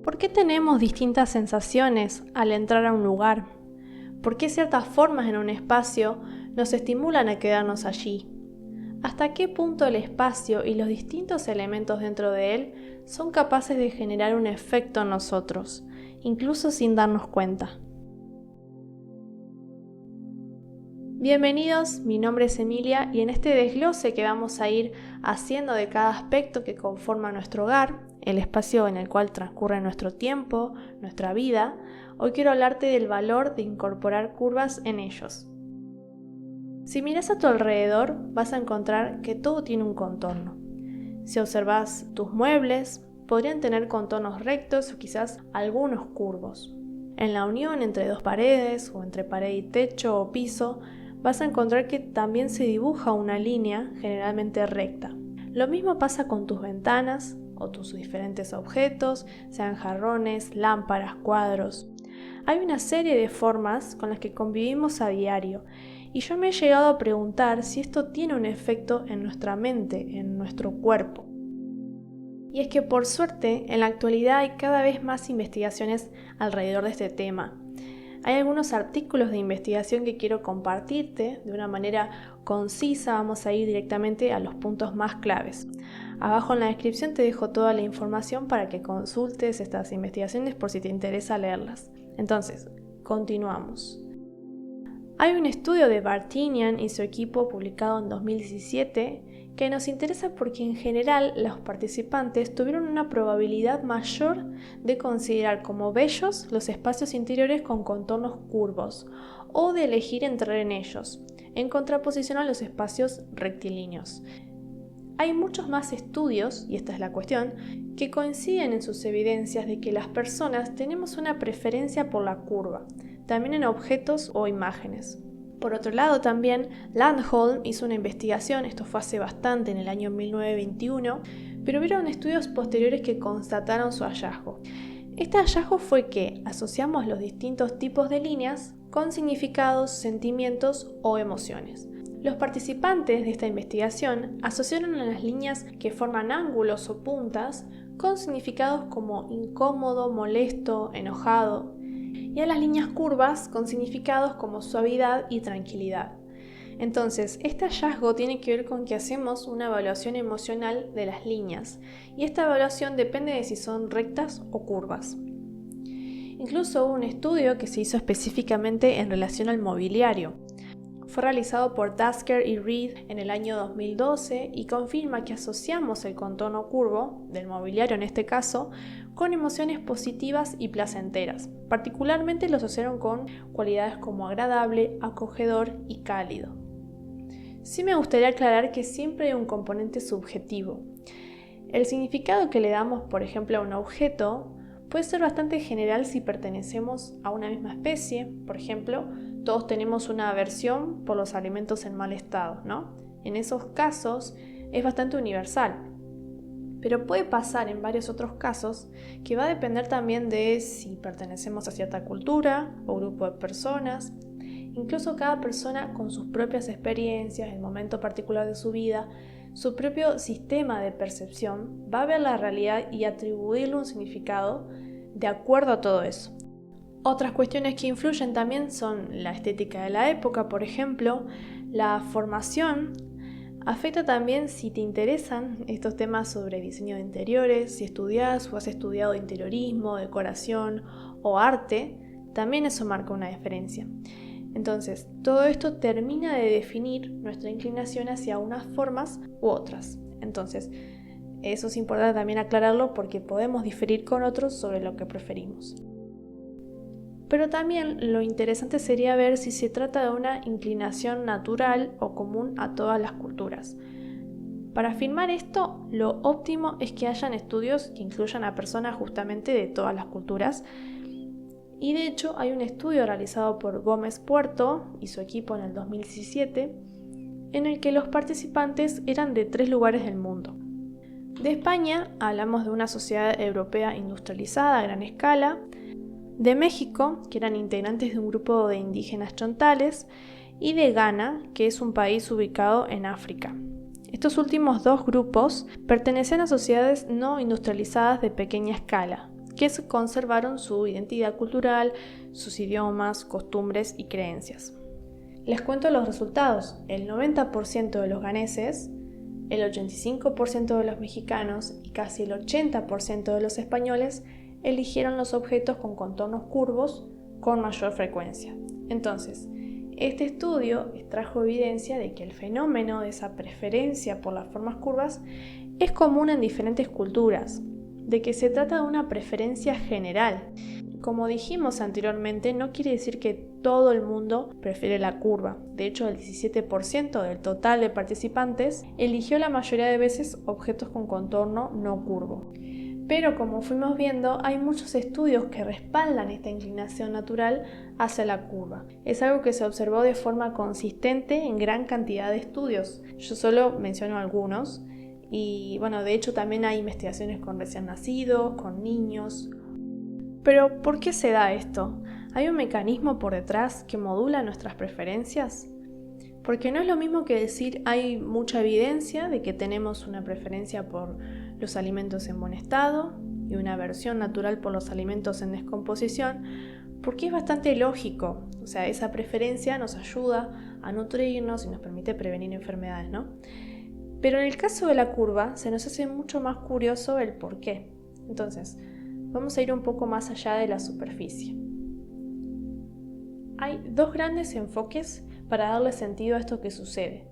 ¿Por qué tenemos distintas sensaciones al entrar a un lugar? ¿Por qué ciertas formas en un espacio nos estimulan a quedarnos allí? ¿Hasta qué punto el espacio y los distintos elementos dentro de él son capaces de generar un efecto en nosotros, incluso sin darnos cuenta? Bienvenidos, mi nombre es Emilia y en este desglose que vamos a ir haciendo de cada aspecto que conforma nuestro hogar, el espacio en el cual transcurre nuestro tiempo, nuestra vida, hoy quiero hablarte del valor de incorporar curvas en ellos. Si miras a tu alrededor, vas a encontrar que todo tiene un contorno. Si observas tus muebles, podrían tener contornos rectos o quizás algunos curvos. En la unión entre dos paredes o entre pared y techo o piso, vas a encontrar que también se dibuja una línea generalmente recta. Lo mismo pasa con tus ventanas o tus diferentes objetos, sean jarrones, lámparas, cuadros. Hay una serie de formas con las que convivimos a diario y yo me he llegado a preguntar si esto tiene un efecto en nuestra mente, en nuestro cuerpo. Y es que por suerte en la actualidad hay cada vez más investigaciones alrededor de este tema. Hay algunos artículos de investigación que quiero compartirte de una manera concisa. Vamos a ir directamente a los puntos más claves. Abajo en la descripción te dejo toda la información para que consultes estas investigaciones por si te interesa leerlas. Entonces, continuamos. Hay un estudio de Bartinian y su equipo publicado en 2017 que nos interesa porque en general los participantes tuvieron una probabilidad mayor de considerar como bellos los espacios interiores con contornos curvos o de elegir entrar en ellos, en contraposición a los espacios rectilíneos. Hay muchos más estudios, y esta es la cuestión, que coinciden en sus evidencias de que las personas tenemos una preferencia por la curva, también en objetos o imágenes. Por otro lado también, Landholm hizo una investigación, esto fue hace bastante, en el año 1921, pero hubieron estudios posteriores que constataron su hallazgo. Este hallazgo fue que asociamos los distintos tipos de líneas con significados, sentimientos o emociones. Los participantes de esta investigación asociaron a las líneas que forman ángulos o puntas con significados como incómodo, molesto, enojado, y a las líneas curvas con significados como suavidad y tranquilidad. Entonces, este hallazgo tiene que ver con que hacemos una evaluación emocional de las líneas, y esta evaluación depende de si son rectas o curvas. Incluso hubo un estudio que se hizo específicamente en relación al mobiliario. Fue realizado por Tasker y Reed en el año 2012 y confirma que asociamos el contorno curvo, del mobiliario en este caso, con emociones positivas y placenteras. Particularmente lo asociaron con cualidades como agradable, acogedor y cálido. Sí me gustaría aclarar que siempre hay un componente subjetivo. El significado que le damos, por ejemplo, a un objeto puede ser bastante general si pertenecemos a una misma especie. Por ejemplo, todos tenemos una aversión por los alimentos en mal estado, ¿no? En esos casos es bastante universal. Pero puede pasar en varios otros casos que va a depender también de si pertenecemos a cierta cultura o grupo de personas. Incluso cada persona con sus propias experiencias, el momento particular de su vida, su propio sistema de percepción, va a ver la realidad y atribuirle un significado de acuerdo a todo eso. Otras cuestiones que influyen también son la estética de la época, por ejemplo, la formación. Afecta también si te interesan estos temas sobre diseño de interiores, si estudias o has estudiado interiorismo, decoración o arte, también eso marca una diferencia. Entonces, todo esto termina de definir nuestra inclinación hacia unas formas u otras. Entonces, eso es importante también aclararlo porque podemos diferir con otros sobre lo que preferimos. Pero también lo interesante sería ver si se trata de una inclinación natural o común a todas las culturas. Para afirmar esto, lo óptimo es que hayan estudios que incluyan a personas justamente de todas las culturas. Y de hecho hay un estudio realizado por Gómez Puerto y su equipo en el 2017 en el que los participantes eran de 3 lugares del mundo. De España hablamos de una sociedad europea industrializada a gran escala, de México, que eran integrantes de un grupo de indígenas chontales, y de Ghana, que es un país ubicado en África. Estos últimos 2 grupos pertenecen a sociedades no industrializadas de pequeña escala, que conservaron su identidad cultural, sus idiomas, costumbres y creencias. Les cuento los resultados. El 90% de los ganeses, el 85% de los mexicanos y casi el 80% de los españoles eligieron los objetos con contornos curvos con mayor frecuencia. Entonces, este estudio trajo evidencia de que el fenómeno de esa preferencia por las formas curvas es común en diferentes culturas, de que se trata de una preferencia general. Como dijimos anteriormente, no quiere decir que todo el mundo prefiere la curva. De hecho, el 17% del total de participantes eligió la mayoría de veces objetos con contorno no curvo. Pero como fuimos viendo, hay muchos estudios que respaldan esta inclinación natural hacia la curva. Es algo que se observó de forma consistente en gran cantidad de estudios. Yo solo menciono algunos. Y bueno, de hecho también hay investigaciones con recién nacidos, con niños. Pero ¿por qué se da esto? ¿Hay un mecanismo por detrás que modula nuestras preferencias? Porque no es lo mismo que decir hay mucha evidencia de que tenemos una preferencia por los alimentos en buen estado y una aversión natural por los alimentos en descomposición, porque es bastante lógico. O sea, esa preferencia nos ayuda a nutrirnos y nos permite prevenir enfermedades, ¿no? Pero en el caso de la curva se nos hace mucho más curioso el por qué. Entonces, vamos a ir un poco más allá de la superficie. Hay dos grandes enfoques para darle sentido a esto que sucede.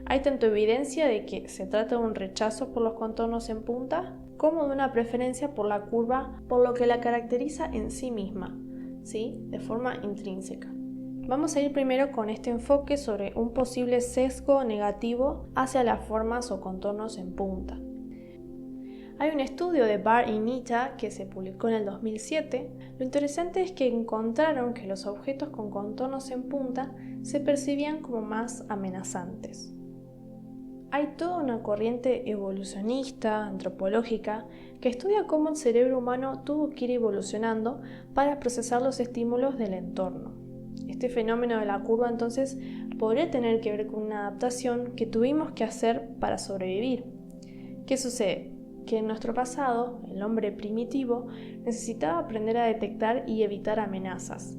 Hay tanto evidencia de que se trata de un rechazo por los contornos en punta, como de una preferencia por la curva por lo que la caracteriza en sí misma, ¿sí? De forma intrínseca. Vamos a ir primero con este enfoque sobre un posible sesgo negativo hacia las formas o contornos en punta. Hay un estudio de Barr y Nita que se publicó en el 2007. Lo interesante es que encontraron que los objetos con contornos en punta se percibían como más amenazantes. Hay toda una corriente evolucionista, antropológica, que estudia cómo el cerebro humano tuvo que ir evolucionando para procesar los estímulos del entorno. Este fenómeno de la curva entonces podría tener que ver con una adaptación que tuvimos que hacer para sobrevivir. ¿Qué sucede? Que en nuestro pasado, el hombre primitivo necesitaba aprender a detectar y evitar amenazas.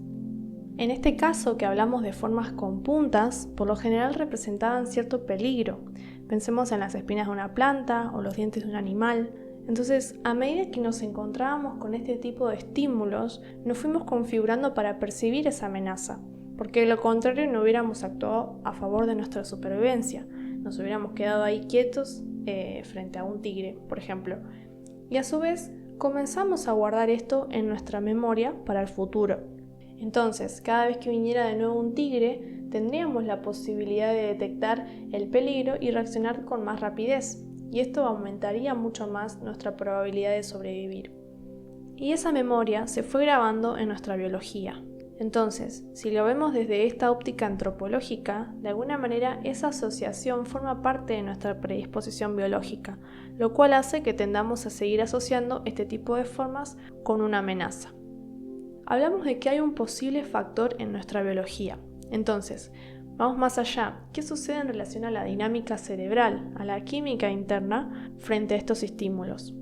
En este caso que hablamos de formas con puntas, por lo general representaban cierto peligro. Pensemos en las espinas de una planta o los dientes de un animal. Entonces, a medida que nos encontrábamos con este tipo de estímulos, nos fuimos configurando para percibir esa amenaza, porque de lo contrario no hubiéramos actuado a favor de nuestra supervivencia. Nos hubiéramos quedado ahí quietos frente a un tigre, por ejemplo. Y a su vez, comenzamos a guardar esto en nuestra memoria para el futuro. Entonces, cada vez que viniera de nuevo un tigre, tendríamos la posibilidad de detectar el peligro y reaccionar con más rapidez, y esto aumentaría mucho más nuestra probabilidad de sobrevivir. Y esa memoria se fue grabando en nuestra biología. Entonces, si lo vemos desde esta óptica antropológica, de alguna manera esa asociación forma parte de nuestra predisposición biológica, lo cual hace que tendamos a seguir asociando este tipo de formas con una amenaza. Hablamos de que hay un posible factor en nuestra biología. Entonces, vamos más allá. ¿Qué sucede en relación a la dinámica cerebral, a la química interna frente a estos estímulos?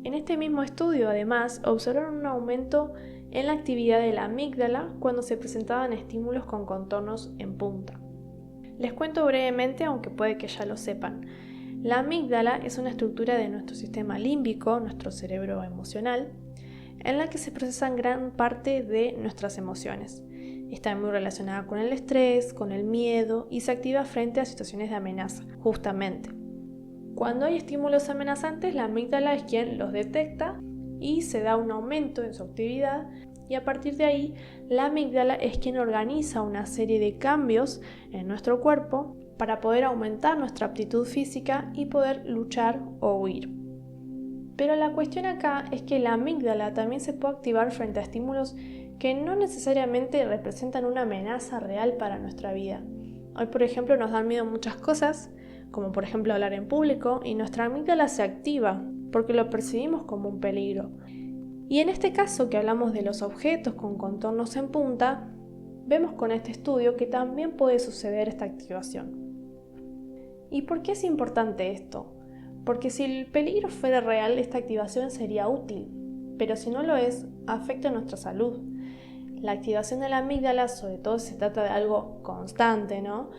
En este mismo estudio, además, observaron un aumento en la actividad de la amígdala cuando se presentaban estímulos con contornos en punta. Les cuento brevemente, aunque puede que ya lo sepan. La amígdala es una estructura de nuestro sistema límbico, nuestro cerebro emocional, en la que se procesan gran parte de nuestras emociones. Está muy relacionada con el estrés, con el miedo y se activa frente a situaciones de amenaza, justamente. Cuando hay estímulos amenazantes, la amígdala es quien los detecta y se da un aumento en su actividad, y a partir de ahí la amígdala es quien organiza una serie de cambios en nuestro cuerpo para poder aumentar nuestra aptitud física y poder luchar o huir. Pero la cuestión acá es que la amígdala también se puede activar frente a estímulos que no necesariamente representan una amenaza real para nuestra vida. Hoy, por ejemplo, nos dan miedo muchas cosas, como por ejemplo hablar en público, y nuestra amígdala se activa porque lo percibimos como un peligro. Y en este caso que hablamos de los objetos con contornos en punta, vemos con este estudio que también puede suceder esta activación. ¿Y por qué es importante esto? Porque si el peligro fuera real, esta activación sería útil, pero si no lo es, afecta nuestra salud. La activación de la amígdala, sobre todo si se trata de algo constante, ¿no?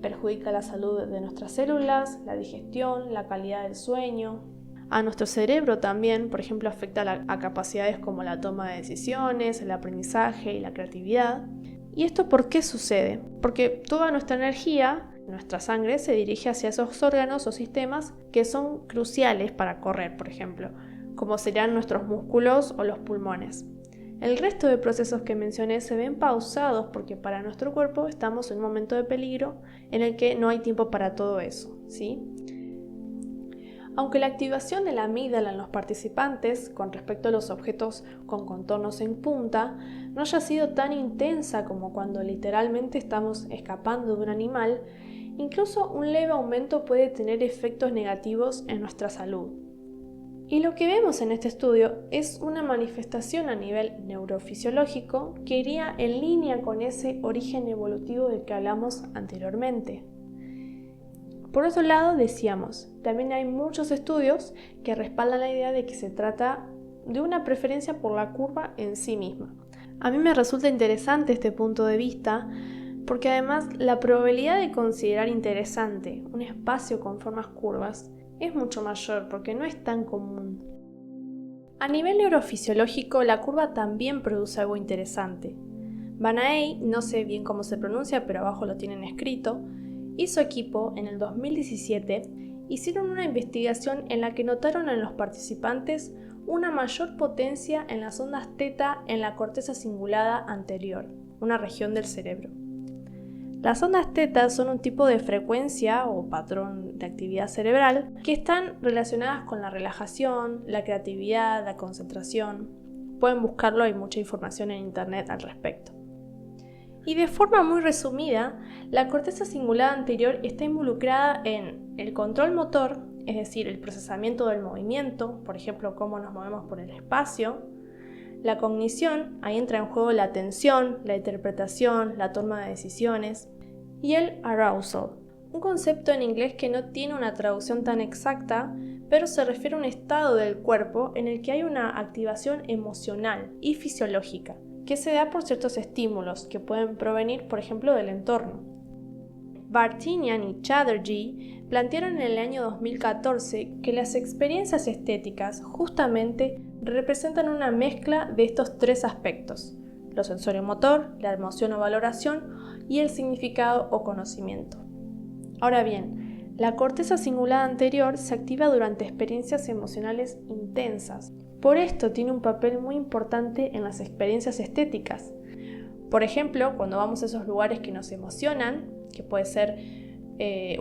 Perjudica la salud de nuestras células, la digestión, la calidad del sueño. A nuestro cerebro también, por ejemplo, afecta a capacidades como la toma de decisiones, el aprendizaje y la creatividad. ¿Y esto por qué sucede? Porque toda nuestra energía, nuestra sangre, se dirige hacia esos órganos o sistemas que son cruciales para correr, por ejemplo, como serían nuestros músculos o los pulmones. El resto de procesos que mencioné se ven pausados porque para nuestro cuerpo estamos en un momento de peligro en el que no hay tiempo para todo eso, ¿sí? Aunque la activación de la amígdala en los participantes con respecto a los objetos con contornos en punta no haya sido tan intensa como cuando literalmente estamos escapando de un animal, incluso un leve aumento puede tener efectos negativos en nuestra salud. Y lo que vemos en este estudio es una manifestación a nivel neurofisiológico que iría en línea con ese origen evolutivo del que hablamos anteriormente. Por otro lado, decíamos, también hay muchos estudios que respaldan la idea de que se trata de una preferencia por la curva en sí misma. A mí me resulta interesante este punto de vista porque además la probabilidad de considerar interesante un espacio con formas curvas es mucho mayor porque no es tan común. A nivel neurofisiológico, la curva también produce algo interesante. Banaei, no sé bien cómo se pronuncia, pero abajo lo tienen escrito, y su equipo, en el 2017, hicieron una investigación en la que notaron en los participantes una mayor potencia en las ondas θ en la corteza cingulada anterior, una región del cerebro. Las ondas θ son un tipo de frecuencia o patrón de actividad cerebral que están relacionadas con la relajación, la creatividad, la concentración. Pueden buscarlo, hay mucha información en internet al respecto. Y de forma muy resumida, la corteza cingulada anterior está involucrada en el control motor, es decir, el procesamiento del movimiento, por ejemplo, cómo nos movemos por el espacio. La cognición, ahí entra en juego la atención, la interpretación, la toma de decisiones. Y el arousal, un concepto en inglés que no tiene una traducción tan exacta, pero se refiere a un estado del cuerpo en el que hay una activación emocional y fisiológica, que se da por ciertos estímulos que pueden provenir, por ejemplo, del entorno. Bartinian y Chatterjee plantearon en el año 2014 que las experiencias estéticas justamente representan una mezcla de estos tres aspectos: lo sensorio-motor, la emoción o valoración y el significado o conocimiento. Ahora bien, la corteza cingulada anterior se activa durante experiencias emocionales intensas. Por esto tiene un papel muy importante en las experiencias estéticas. Por ejemplo, cuando vamos a esos lugares que nos emocionan, que puede ser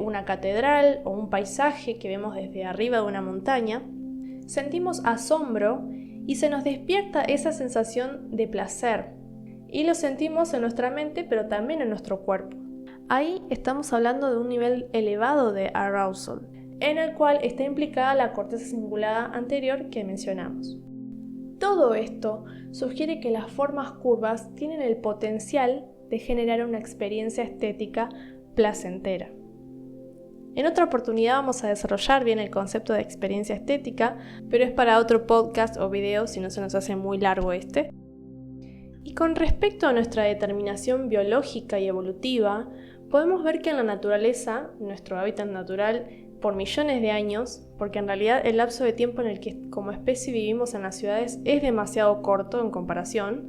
una catedral o un paisaje que vemos desde arriba de una montaña, sentimos asombro y se nos despierta esa sensación de placer. Y lo sentimos en nuestra mente, pero también en nuestro cuerpo. Ahí estamos hablando de un nivel elevado de arousal, en el cual está implicada la corteza cingulada anterior que mencionamos. Todo esto sugiere que las formas curvas tienen el potencial de generar una experiencia estética placentera. En otra oportunidad vamos a desarrollar bien el concepto de experiencia estética, pero es para otro podcast o video si no se nos hace muy largo este. Y con respecto a nuestra determinación biológica y evolutiva, podemos ver que en la naturaleza, nuestro hábitat natural, por millones de años, porque en realidad el lapso de tiempo en el que como especie vivimos en las ciudades es demasiado corto en comparación,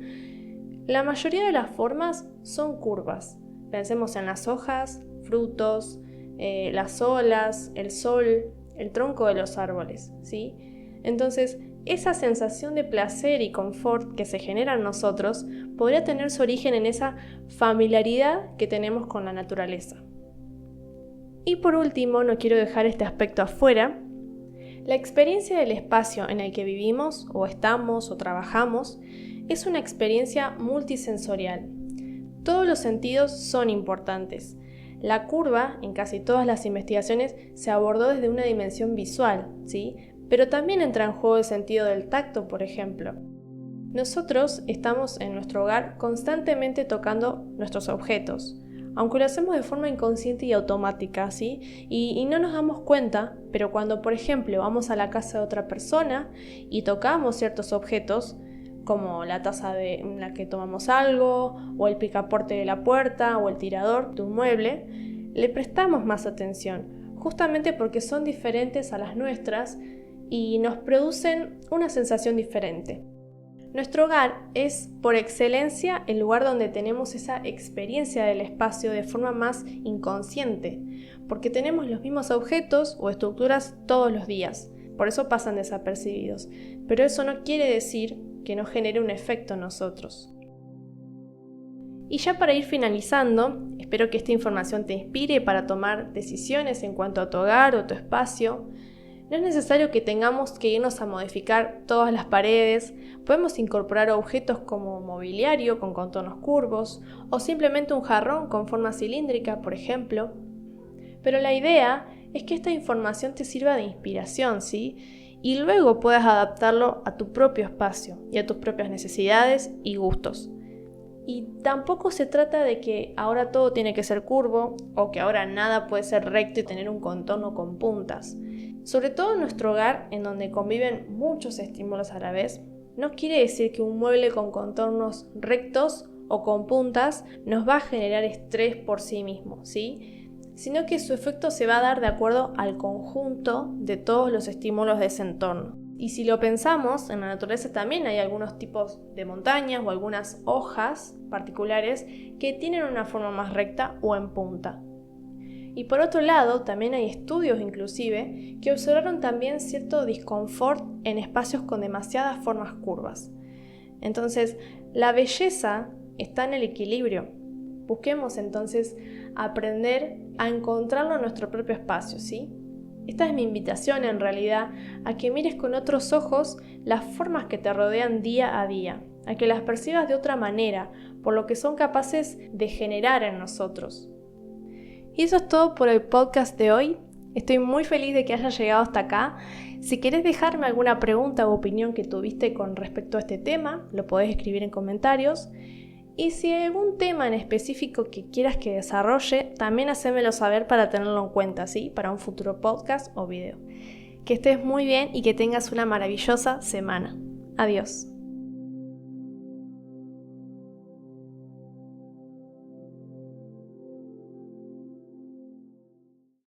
la mayoría de las formas son curvas. Pensemos en las hojas, frutos, las olas, el sol, el tronco de los árboles, ¿sí? Entonces, esa sensación de placer y confort que se genera en nosotros podría tener su origen en esa familiaridad que tenemos con la naturaleza. Y por último, no quiero dejar este aspecto afuera, la experiencia del espacio en el que vivimos o estamos o trabajamos es una experiencia multisensorial. Todos los sentidos son importantes. La curva, en casi todas las investigaciones, se abordó desde una dimensión visual, ¿sí? Pero también entra en juego el sentido del tacto, por ejemplo. Nosotros estamos en nuestro hogar constantemente tocando nuestros objetos. aunque lo hacemos de forma inconsciente y automática, ¿sí? Y no nos damos cuenta, pero cuando, por ejemplo, vamos a la casa de otra persona y tocamos ciertos objetos, como la taza en la que tomamos algo, o el picaporte de la puerta, o el tirador de un mueble, le prestamos más atención, justamente porque son diferentes a las nuestras y nos producen una sensación diferente. Nuestro hogar es, por excelencia, el lugar donde tenemos esa experiencia del espacio de forma más inconsciente, porque tenemos los mismos objetos o estructuras todos los días, por eso pasan desapercibidos, pero eso no quiere decir que no genere un efecto en nosotros. Y ya para ir finalizando, espero que esta información te inspire para tomar decisiones en cuanto a tu hogar o tu espacio. No es necesario que tengamos que irnos a modificar todas las paredes, podemos incorporar objetos como mobiliario con contornos curvos o simplemente un jarrón con forma cilíndrica, por ejemplo. Pero la idea es que esta información te sirva de inspiración, ¿sí? Y luego puedas adaptarlo a tu propio espacio y a tus propias necesidades y gustos. Y tampoco se trata de que ahora todo tiene que ser curvo o que ahora nada puede ser recto y tener un contorno con puntas. Sobre todo en nuestro hogar, en donde conviven muchos estímulos a la vez, no quiere decir que un mueble con contornos rectos o con puntas nos va a generar estrés por sí mismo, ¿sí? Sino que su efecto se va a dar de acuerdo al conjunto de todos los estímulos de ese entorno. Y si lo pensamos, en la naturaleza también hay algunos tipos de montañas o algunas hojas particulares que tienen una forma más recta o en punta. Y por otro lado, también hay estudios inclusive que observaron también cierto disconfort en espacios con demasiadas formas curvas. Entonces, la belleza está en el equilibrio. Busquemos entonces aprender a encontrarlo en nuestro propio espacio, ¿sí? Esta es mi invitación en realidad a que mires con otros ojos las formas que te rodean día a día, a que las percibas de otra manera, por lo que son capaces de generar en nosotros. Y eso es todo por el podcast de hoy. Estoy muy feliz de que hayas llegado hasta acá. Si querés dejarme alguna pregunta u opinión que tuviste con respecto a este tema, lo podés escribir en comentarios. Y si hay algún tema en específico que quieras que desarrolle, también hacémelo saber para tenerlo en cuenta, ¿sí? Para un futuro podcast o video. Que estés muy bien y que tengas una maravillosa semana. Adiós.